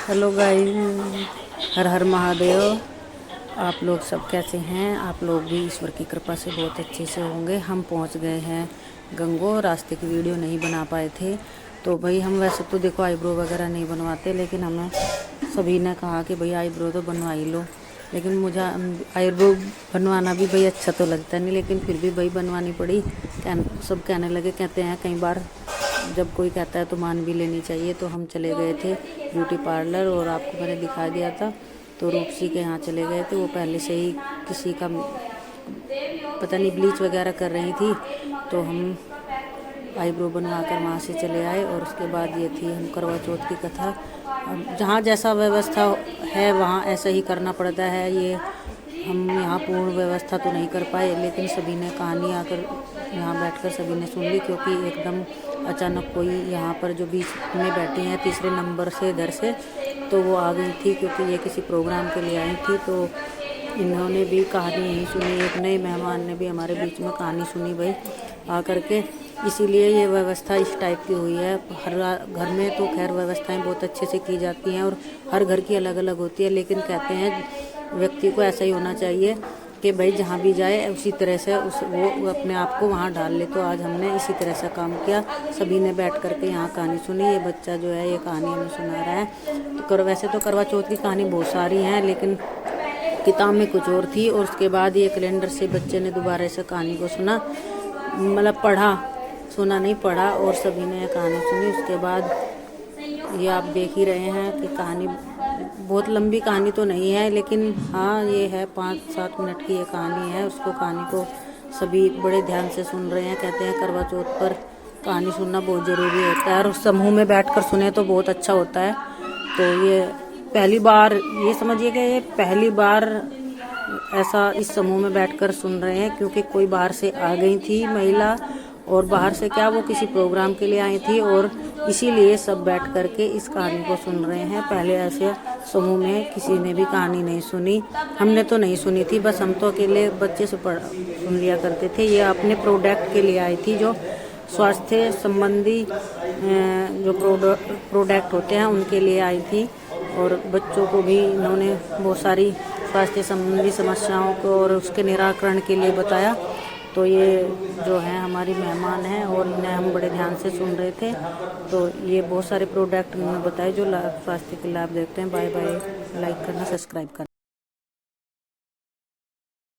Hello guys, हर हर महादेव। आप लोग सब कैसे हैं? आप लोग भी ईश्वर की कृपा से बहुत अच्छे से होंगे। हम पहुंच गए हैं गंगो। रास्ते की वीडियो नहीं बना पाए थे तो भाई हम वैसे तो देखो आईब्रो वगैरह नहीं बनवाते, लेकिन हमें सभी ने कहा कि भाई आईब्रो तो बनवा ही लो। लेकिन मुझे आईब्रो बनवाना भी भाई अच्छा तो लगता नहीं, लेकिन फिर भी भाई बनवानी पड़ी। सब कहने लगे, कहते हैं कई बार जब कोई कहता है तो मान भी लेनी चाहिए। तो हम चले गए थे ब्यूटी पार्लर, और आपको मैंने दिखा दिया था। तो रूपसी के यहाँ चले गए थे। वो पहले से ही किसी का पता नहीं ब्लीच वगैरह कर रही थी, तो हम आईब्रो बनवा कर वहाँ से चले आए। और उसके बाद ये थी हम करवा चौथ की कथा। जहाँ जैसा व्यवस्था है वहाँ ऐसा ही करना पड़ता है। ये हम यहाँ पूर्ण व्यवस्था तो नहीं कर पाए, लेकिन सभी ने कहानी आकर यहाँ बैठकर सभी ने सुन ली, क्योंकि एकदम अचानक कोई यहाँ पर जो बीच में बैठी हैं तीसरे नंबर से इधर से, तो वो आ गई थी क्योंकि ये किसी प्रोग्राम के लिए आई थी। तो इन्होंने भी कहानी यहीं सुनी। एक नए मेहमान ने भी हमारे बीच में कहानी सुनी भाई आ करके। इसीलिए ये व्यवस्था इस टाइप की हुई है। हर घर में तो खैर व्यवस्थाएं बहुत अच्छे से की जाती हैं और हर घर की अलग अलग होती है, लेकिन कहते हैं व्यक्ति को ऐसा ही होना चाहिए कि भाई जहाँ भी जाए उसी तरह से वो अपने आप को वहाँ डाल ले। तो आज हमने इसी तरह से काम किया। सभी ने बैठ करके यहाँ कहानी सुनी। ये बच्चा जो है ये कहानी हमें सुना रहा है। तो वैसे तो करवा चौथ की कहानी बहुत सारी हैं, लेकिन किताब में कुछ और थी। और उसके बाद ये कैलेंडर से बच्चे ने दोबारा से कहानी को सुना, मतलब पढ़ा, सुना नहीं पढ़ा, और सभी ने कहानी सुनी। उसके बाद ये आप देख ही रहे हैं कि कहानी बहुत लंबी कहानी तो नहीं है, लेकिन हाँ ये है 5-7 मिनट की ये कहानी है। उसको कहानी को सभी बड़े ध्यान से सुन रहे हैं। कहते हैं करवा चौथ पर कहानी सुनना बहुत ज़रूरी होता है, और समूह में बैठकर सुने तो बहुत अच्छा होता है। तो ये पहली बार, ये समझिए कि ये पहली बार ऐसा इस समूह में बैठकर सुन रहे हैं, क्योंकि कोई बाहर से आ गई थी महिला, और बाहर से क्या वो किसी प्रोग्राम के लिए आई थी, और इसीलिए सब बैठ करके इस कहानी को सुन रहे हैं। पहले ऐसे समूह में किसी ने भी कहानी नहीं सुनी, हमने तो नहीं सुनी थी। बस हम तो अकेले बच्चे से सुन लिया करते थे। ये अपने प्रोडक्ट के लिए आई थी, जो स्वास्थ्य संबंधी जो प्रोडक्ट होते हैं उनके लिए आई थी। और बच्चों को भी इन्होंने बहुत सारी स्वास्थ्य संबंधी समस्याओं को और उसके निराकरण के लिए बताया। तो ये जो है हमारी मेहमान हैं, और इन्हें हम बड़े ध्यान से सुन रहे थे। तो ये बहुत सारे प्रोडक्ट उन्होंने बताए जो स्वास्थ्य के लाभ देते हैं। बाय बाय, लाइक करना, सब्सक्राइब करना।